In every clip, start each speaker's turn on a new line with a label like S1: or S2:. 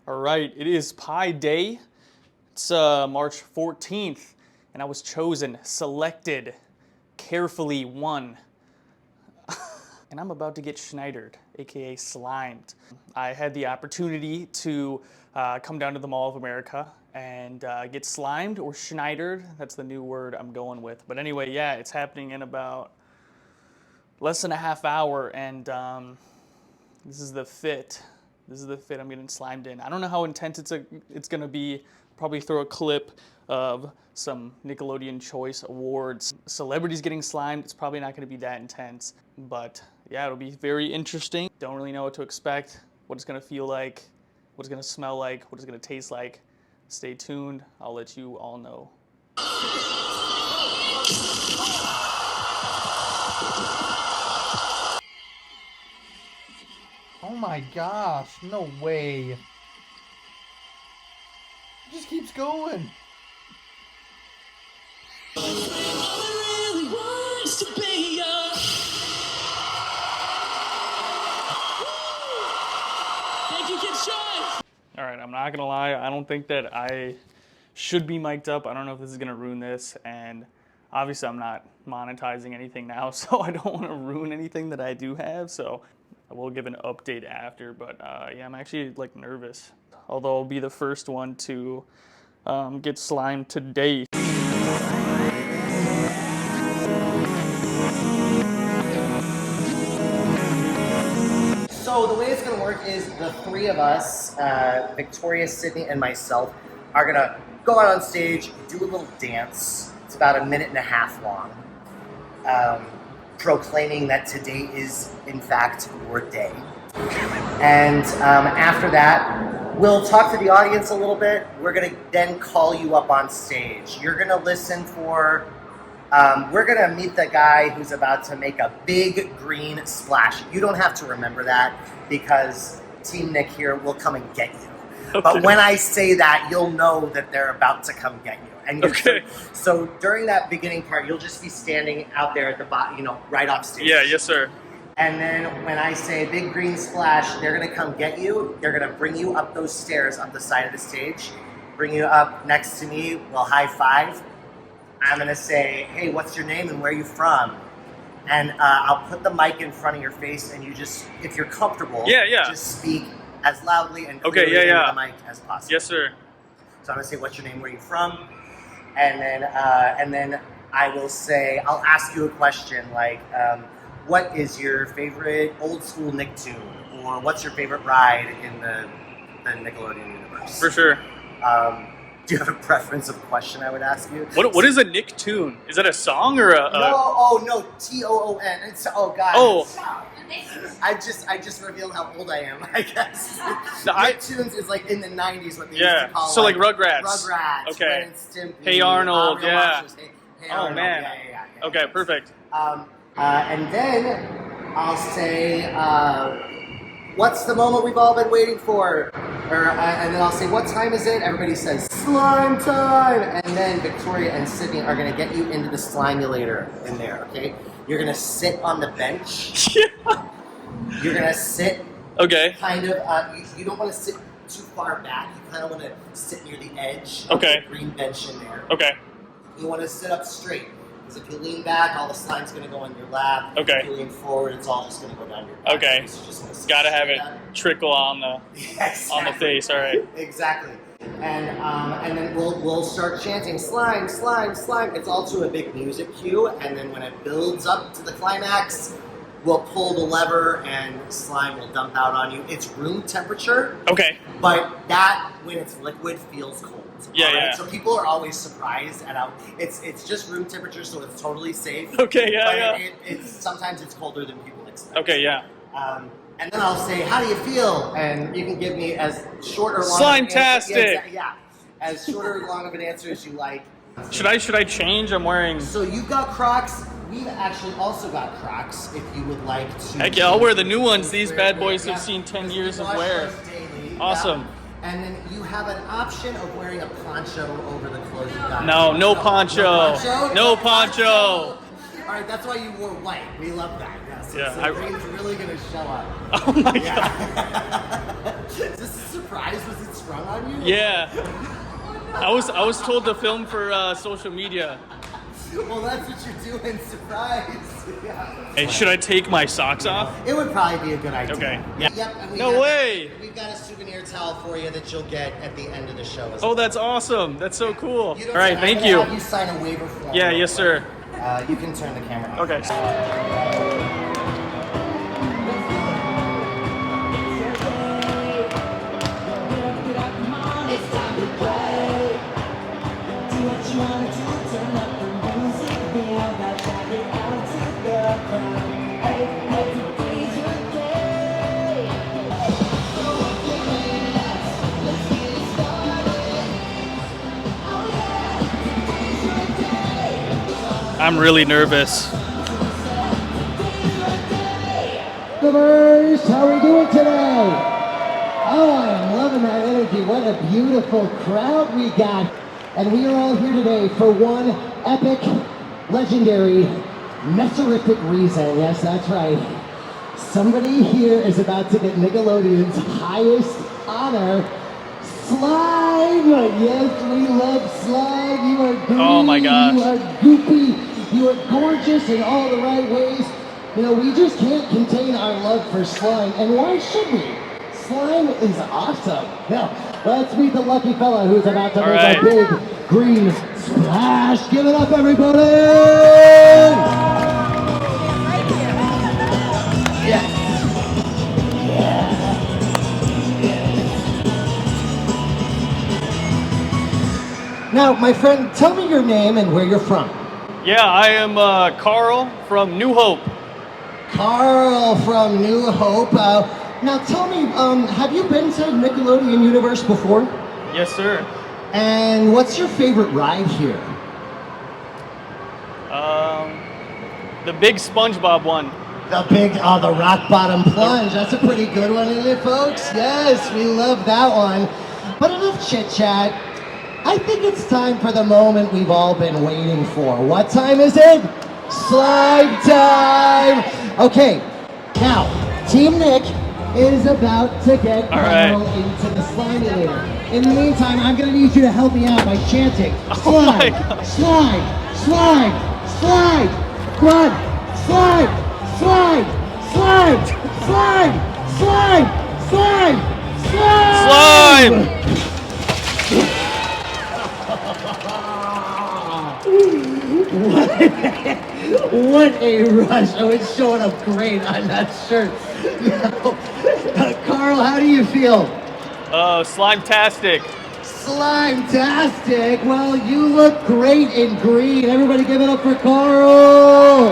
S1: All right, it is Pi Day. It's March 14th, and I was chosen, selected, carefully won. And I'm about to get Schneidered, aka slimed. I had the opportunity to come down to the Mall of America and get slimed or Schneidered. That's the new word I'm going with. But anyway, yeah, it's happening in about less than a half hour, and this is the fit. This is the fit I'm getting slimed in. I don't know how intense it's gonna be. Probably throw a clip of some Nickelodeon Choice Awards. Celebrities getting slimed, it's probably not gonna be that intense. But yeah, it'll be very interesting. Don't really know what to expect, what it's gonna feel like, what it's gonna smell like, what it's gonna taste like. Stay tuned, I'll let you all know.
S2: Oh my gosh, no way. It just keeps going.
S1: All right, I'm not gonna lie, I don't think that I should be mic'd up. I don't know if this is gonna ruin this, and obviously I'm not monetizing anything now, so I don't wanna ruin anything that I do have, so I will give an update after, but yeah, I'm actually like nervous. Although I'll be the first one to get slimed today.
S3: So the way it's going to work is the three of us, Victoria, Sydney, and myself, are going to go out on stage, do a little dance. It's about 1.5 minutes long, proclaiming that today is, in fact, your day. And after that, we'll talk to the audience a little bit. We're going to then call you up on stage. You're going to listen for... we're going to meet the guy who's about to make a big green splash. You don't have to remember that because Team Nick here will come and get you. Okay. But when I say that, you'll know that they're about to come get you. And okay. So during that beginning part, you'll just be standing out there at the bottom, right off stage.
S1: Yeah, yes, sir.
S3: And then when I say big green splash, they're going to come get you. They're going to bring you up those stairs up the side of the stage, bring you up next to me. We'll high five. I'm going to say, hey, what's your name and where are you from? And I'll put the mic in front of your face and you just, if you're comfortable, just speak as loudly and clearly into the mic as possible.
S1: Yes, sir.
S3: So I'm going to say, what's your name, where are you from? And then I will say, I'll ask you a question like, what is your favorite old school Nick tune? Or what's your favorite ride in the Nickelodeon universe?
S1: For sure.
S3: Do you have a preference of question I would ask you?
S1: What is a Nick tune? Is that a song or a...
S3: No, T-O-O-N. It's, oh, God.
S1: Oh.
S3: I just revealed how old I am, I guess. Nicktoons is like in the 90s what they used to call
S1: so like Rugrats.
S3: Rugrats.
S1: Okay.
S3: Ren and Stimpy,
S1: Hey Arnold, yeah.
S3: Hey Arnold,
S1: man.
S3: Yeah.
S1: Okay, perfect.
S3: And then I'll say, what's the moment we've all been waiting for? And then I'll say, what time is it? Everybody says, slime time! And then Victoria and Sydney are going to get you into the slimulator in there, okay? You're going to sit on the bench. You're going to sit kind of, you don't want to sit too far back. You kind of want to sit near the edge of the green bench in there.
S1: Okay.
S3: You want to sit up straight. Because if you lean back, all the slime's going to go on your lap.
S1: Okay.
S3: If you lean forward, it's all just going to go down your back.
S1: Okay.
S3: So just
S1: gotta have it trickle on the on the face. All right.
S3: Exactly. And then we'll start chanting slime, slime, slime. It's all to a big music cue, and then when it builds up to the climax, we'll pull the lever and slime will dump out on you. It's room temperature.
S1: Okay.
S3: But that, when it's liquid, feels cold.
S1: Yeah.
S3: So people are always surprised at how it's just room temperature, so it's totally safe.
S1: Okay,
S3: It's sometimes it's colder than people expect.
S1: Okay, yeah.
S3: And then I'll say, how do you feel? And you can give me as short or long
S1: Slime-tastic!
S3: As short or long of an answer as you like.
S1: Should I change? I'm wearing...
S3: So you've got Crocs. We've actually also got Crocs, if you would like to...
S1: Heck yeah, I'll wear the new ones. These bad boys have seen 10 years of wear. Awesome.
S3: And then you have an option of wearing a poncho over the clothes you got.
S1: No poncho. No poncho.
S3: All right, that's why you wore white. We love that, yes.
S1: Yeah,
S3: So Green's really gonna show up.
S1: Oh my god.
S3: Yeah. Is this a surprise? Was it sprung on you?
S1: Yeah. I was told to film for social media.
S3: Well, that's what you're doing. Surprise. Yeah.
S1: Hey, should I take my socks off?
S3: It would probably be a good idea.
S1: Okay.
S3: Yep. And
S1: No way.
S3: We've got a souvenir towel for you that you'll get at the end of the show as
S1: Oh,
S3: well.
S1: that's awesome. That's so cool. All
S3: You don't-
S1: right,
S3: I'm
S1: thank
S3: gonna
S1: you.
S3: Have you sign a waiver form.
S1: Yeah,
S3: real
S1: yes,
S3: quick.
S1: sir.
S3: You can turn the camera on.
S1: Okay. I'm really nervous.
S4: Customers, how are we doing today? Oh, I am loving that energy. What a beautiful crowd we got. And we are all here today for one epic, legendary, messerific reason. Yes, that's right. Somebody here is about to get Nickelodeon's highest honor, Slime! Yes, we love Slime. You are green,
S1: Oh my gosh.
S4: you are goopy, you are gorgeous in all the right ways. You know, we just can't contain our love for Slime, and why should we? Slime is awesome. Now, let's meet the lucky fella who's about to
S1: All
S4: make
S1: right.
S4: a big green splash. Give it up, everybody! Yes. Now, my friend, tell me your name and where you're from.
S1: Yeah, I am Carl from New Hope.
S4: Carl from New Hope. Now, tell me, have you been to Nickelodeon Universe before?
S1: Yes, sir.
S4: And what's your favorite ride here?
S1: The big SpongeBob one.
S4: The rock bottom plunge. That's a pretty good one, isn't it, folks? Yes, we love that one. But enough chit chat. I think it's time for the moment we've all been waiting for. What time is it? Slime time! Okay, now, Team Nick is about to get
S1: All right.
S4: Carl into the Slimulator. In the meantime, I'm gonna need you to help me out by chanting.
S1: Oh my
S4: Slide,
S1: God.
S4: slide, slide, slide. Come on, slide, slide, slide, slide, slide, slide, slide.
S1: Slime!
S4: What a rush. Oh, it's showing up great on that shirt. Carl, how do you feel?
S1: Slime-tastic.
S4: Slime-tastic. Well, you look great in green. Everybody give it up for Carl.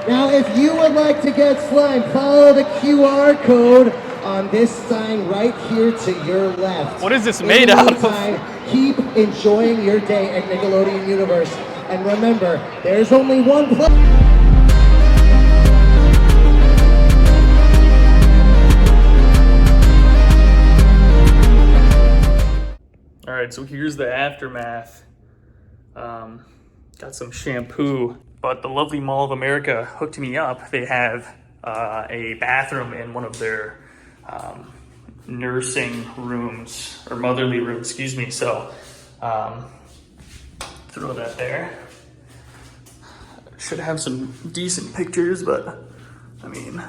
S4: Now, if you would like to get slime, follow the QR code on this sign right here to your left.
S1: What is this
S4: In
S1: made
S4: the
S1: out of?
S4: meantime, keep enjoying your day at Nickelodeon Universe. And remember, there's only one place.
S1: All right, so here's the aftermath. Got some shampoo, but the lovely Mall of America hooked me up. They have a bathroom in one of their nursing rooms, or motherly rooms, excuse me. So throw that there. Should have some decent pictures, but I mean,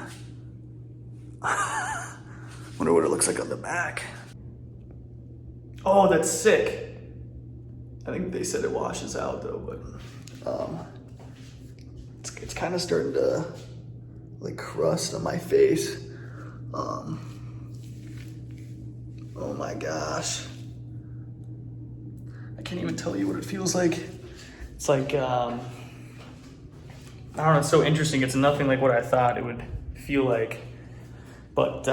S1: wonder what it looks like on the back. Oh, that's sick. I think they said it washes out though, but it's kind of starting to like crust on my face. Oh my gosh. I can't even tell you what it feels like. It's like, I don't know, it's so interesting. It's nothing like what I thought it would feel like, but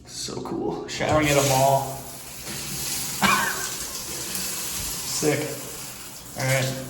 S1: so cool. Showering at a mall. Sick. All right.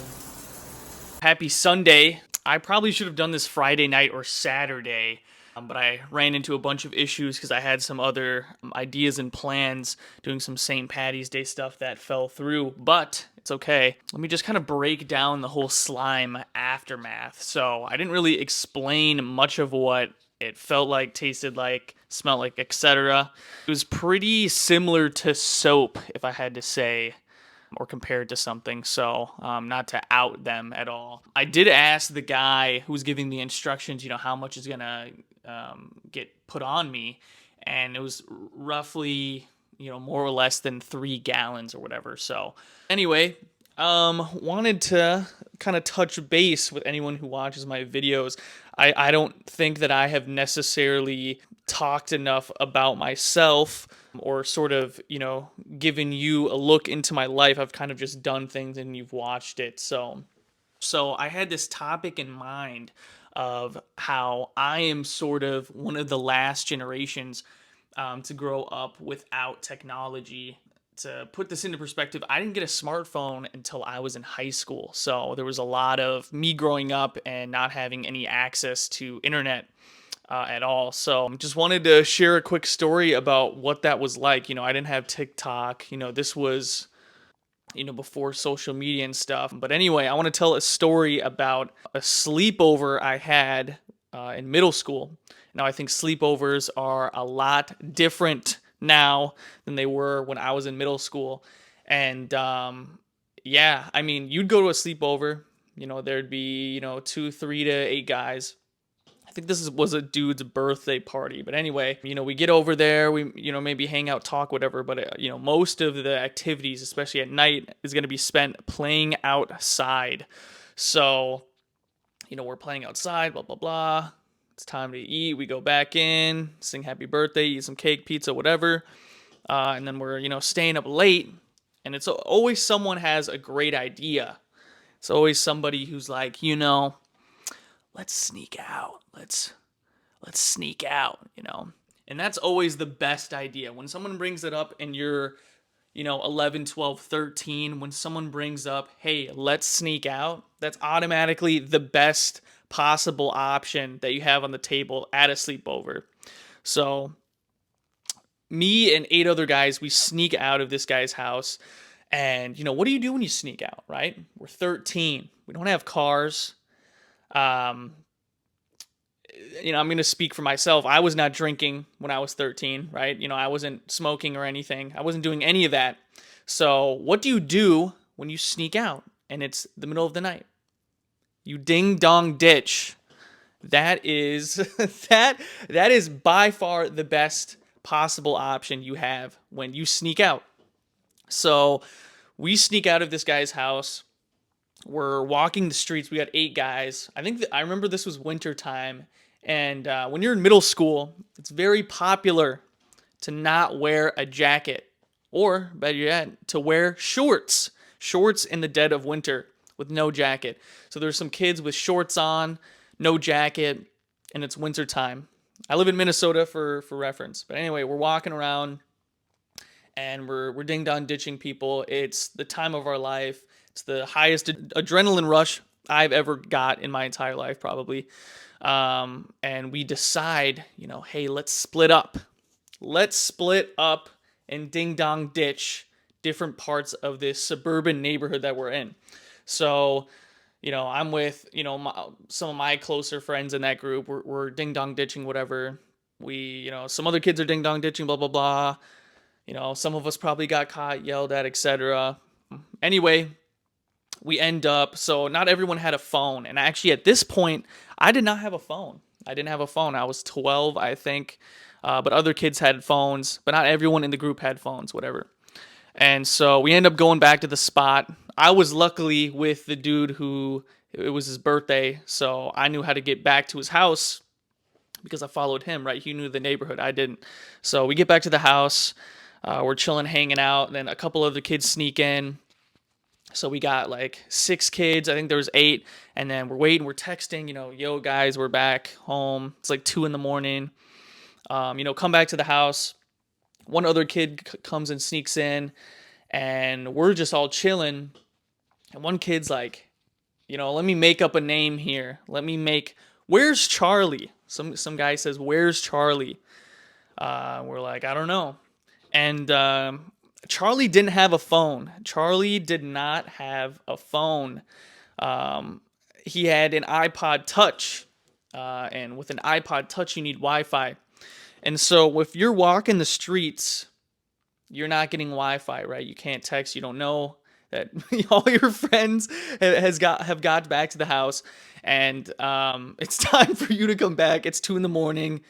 S1: Happy Sunday. I probably should have done this Friday night or Saturday, but I ran into a bunch of issues because I had some other ideas and plans doing some St. Patty's Day stuff that fell through. But It's okay. Let me just kind of break down the whole slime aftermath. So I didn't really explain much of what it felt like, tasted like, smelled like, etc. It was pretty similar to soap, if I had to say, or compared to something, so not to out them at all. I did ask the guy who was giving the instructions, how much is gonna get put on me, and it was roughly, more or less than 3 gallons or whatever. So anyway, wanted to kind of touch base with anyone who watches my videos. I don't think that I have necessarily talked enough about myself or sort of, given you a look into my life. I've kind of just done things and you've watched it. So I had this topic in mind of how I am sort of one of the last generations to grow up without technology. To put this into perspective, I didn't get a smartphone until I was in high school. So there was a lot of me growing up and not having any access to internet at all. So just wanted to share a quick story about what that was like. I didn't have TikTok. This was, before social media and stuff. But anyway, I want to tell a story about a sleepover I had in middle school. Now, I think sleepovers are a lot different now than they were when I was in middle school. And yeah, I mean, you'd go to a sleepover, there'd be, 2, 3 to 8 guys. I think this was a dude's birthday party. But anyway, we get over there, we, maybe hang out, talk, whatever. But, most of the activities, especially at night, is going to be spent playing outside. So, we're playing outside, blah, blah, blah. It's time to eat. We go back in, sing happy birthday, eat some cake, pizza, whatever. And then we're, staying up late. And it's always someone has a great idea. It's always somebody who's like, let's sneak out. Let's sneak out, And that's always the best idea. When someone brings it up and you're, 11, 12, 13, when someone brings up, hey, let's sneak out, that's automatically the best possible option that you have on the table at a sleepover. So me and 8 other guys, we sneak out of this guy's house. And, what do you do when you sneak out, right? We're 13. We don't have cars. I'm going to speak for myself. I was not drinking when I was 13, right? I wasn't smoking or anything. I wasn't doing any of that. So what do you do when you sneak out and it's the middle of the night? You ding dong ditch. That is that is by far the best possible option you have when you sneak out. So we sneak out of this guy's house. We're walking the streets. We got 8 guys. I remember this was winter time. And when you're in middle school, it's very popular to not wear a jacket, or better yet, to wear shorts in the dead of winter with no jacket. So there's some kids with shorts on, no jacket, and it's winter time. I live in Minnesota for reference. But anyway, we're walking around and we're ding dong ditching people. It's the time of our life. It's the highest adrenaline rush I've ever got in my entire life, probably. And we decide, hey, let's split up. Let's split up and ding dong ditch different parts of this suburban neighborhood that we're in. So, I'm with, some of my closer friends in that group. We're ding dong ditching, whatever. We, some other kids are ding dong ditching, blah, blah, blah. Some of us probably got caught, yelled at, etc. Anyway, we end up, so not everyone had a phone. And actually at this point, I did not have a phone. I didn't have a phone. I was 12, I think. But other kids had phones, but not everyone in the group had phones, whatever. And so we end up going back to the spot. I was luckily with the dude who, it was his birthday, so I knew how to get back to his house because I followed him, right? He knew the neighborhood. I didn't. So we get back to the house. We're chilling, hanging out. And then a couple other kids sneak in. So we got like 6 kids. I think there was 8. And then we're waiting. We're texting, yo, guys, we're back home. It's like 2 a.m. Come back to the house. One other kid comes and sneaks in. And we're just all chilling. And one kid's like, let me make up a name here. Where's Charlie? Some guy says, where's Charlie? We're like, I don't know. And Charlie didn't have a phone. Charlie did not have a phone. He had an iPod Touch, and with an iPod Touch, you need Wi-Fi. And so if you're walking the streets, you're not getting Wi-Fi, right? You can't text. You don't know that all your friends have got back to the house, and it's time for you to come back. It's 2 a.m.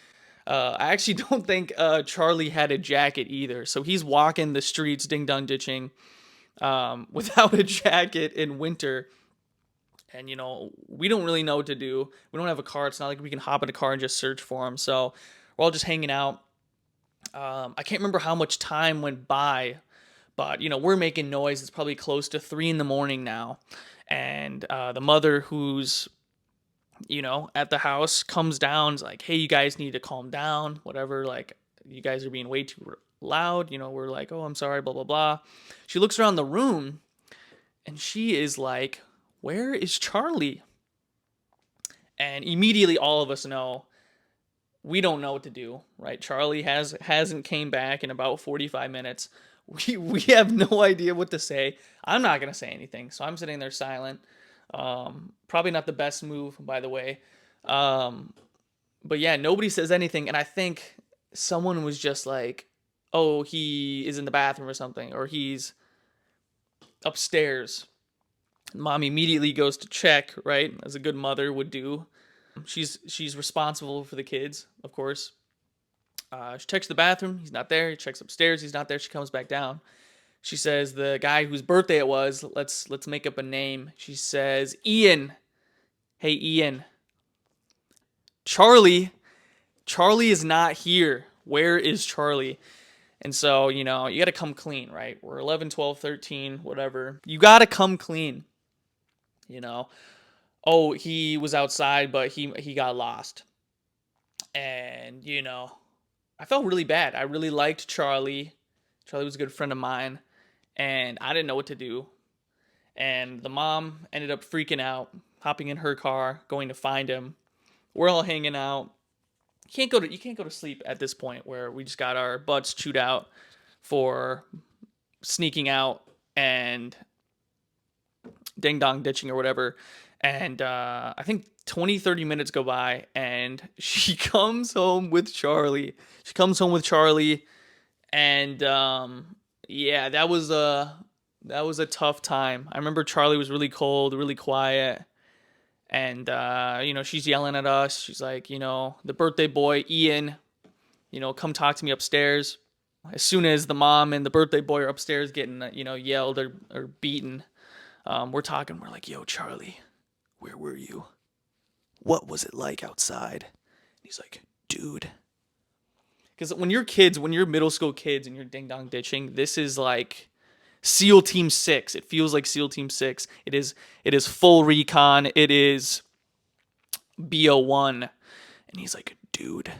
S1: I actually don't think Charlie had a jacket either, so he's walking the streets, ding dong ditching, without a jacket in winter. And we don't really know what to do. We don't have a car. It's not like we can hop in a car and just search for him. So we're all just hanging out. I can't remember how much time went by, but we're making noise. It's probably close to 3 a.m. now, and the mother, who's at the house, comes down, is like, hey, you guys need to calm down, whatever, like, you guys are being way too loud. We're like, oh, I'm sorry, blah blah blah. She looks around the room and she is like, where is Charlie? And immediately all of us know we don't know what to do, right? Charlie hasn't came back in about 45 minutes. We have no idea what to say. I'm not gonna say anything, so I'm sitting there silent. Probably not the best move, by the way. But yeah, nobody says anything, and I think someone was just like, oh, he is in the bathroom or something, or he's upstairs. Mom immediately goes to check, right, as a good mother would do. She's responsible for the kids, of course. She checks the bathroom. He's not there. He checks upstairs. He's not there. She comes back down. She says, the guy whose birthday it was, let's make up a name. She says, Ian. Hey, Ian. Charlie is not here. Where is Charlie? And so, you got to come clean, right? We're 11, 12, 13, whatever. You got to come clean. Oh, he was outside, but he got lost. And, I felt really bad. I really liked Charlie. Charlie was a good friend of mine, and I didn't know what to do. And the mom ended up freaking out, hopping in her car, going to find him. We're all hanging out. You can't go to sleep at this point where we just got our butts chewed out for sneaking out and ding dong ditching or whatever. And I think 20, 30 minutes go by, and she comes home with Charlie. And yeah, that was a tough time. I remember Charlie was really cold, really quiet. And, she's yelling at us. She's like, the birthday boy, Ian, come talk to me upstairs. As soon as the mom and the birthday boy are upstairs getting, yelled or beaten, we're talking. We're like, yo, Charlie, where were you? What was it like outside? And he's like, dude. Because when you're middle school kids and you're ding dong ditching, this is like SEAL Team 6. It feels like SEAL Team 6. It is full recon. It is BO1. And he's like, dude,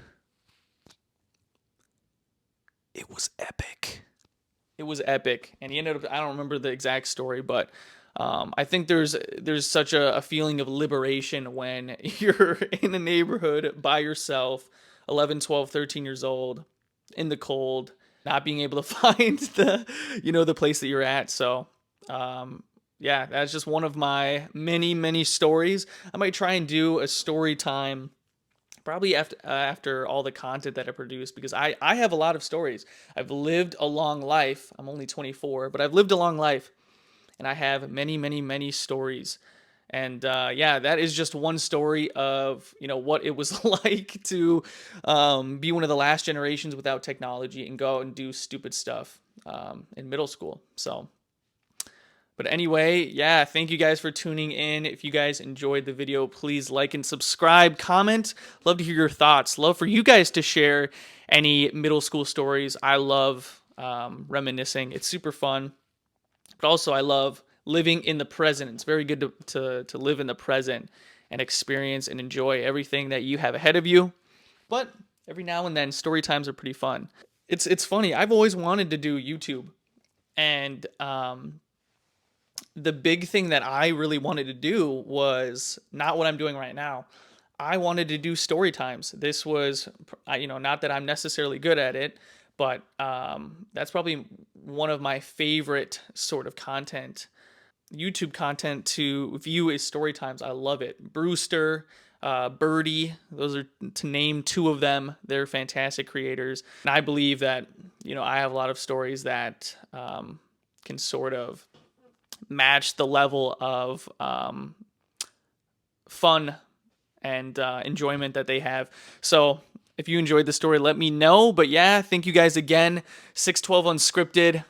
S1: it was epic. It was epic. And he ended up, I don't remember the exact story, but I think there's such a feeling of liberation when you're in a neighborhood by yourself, 11, 12, 13 years old, in the cold, not being able to find the place that you're at. So, yeah, that's just one of my many, many stories. I might try and do a story time probably after all the content that I produce, because I have a lot of stories. I've lived a long life. I'm only 24, but I've lived a long life, and I have many, many, many stories. And yeah, that is just one story of what it was like to be one of the last generations without technology and go out and do stupid stuff in middle school. So, but anyway, yeah, thank you guys for tuning in. If you guys enjoyed the video, please like and subscribe, comment. Love to hear your thoughts. Love for you guys to share any middle school stories. I love reminiscing. It's super fun. But also I love living in the present. It's very good to live in the present and experience and enjoy everything that you have ahead of you. But every now and then, story times are pretty fun. It's funny. I've always wanted to do YouTube. And the big thing that I really wanted to do was not what I'm doing right now. I wanted to do story times. This was, not that I'm necessarily good at it, but that's probably one of my favorite sort of content, YouTube content to view is story times. I love it. Brewster, Birdie, those are, to name two of them, they're fantastic creators. And I believe that, I have a lot of stories that can sort of match the level of fun and enjoyment that they have. So if you enjoyed the story, let me know. But yeah, thank you guys again. 612 Unscripted.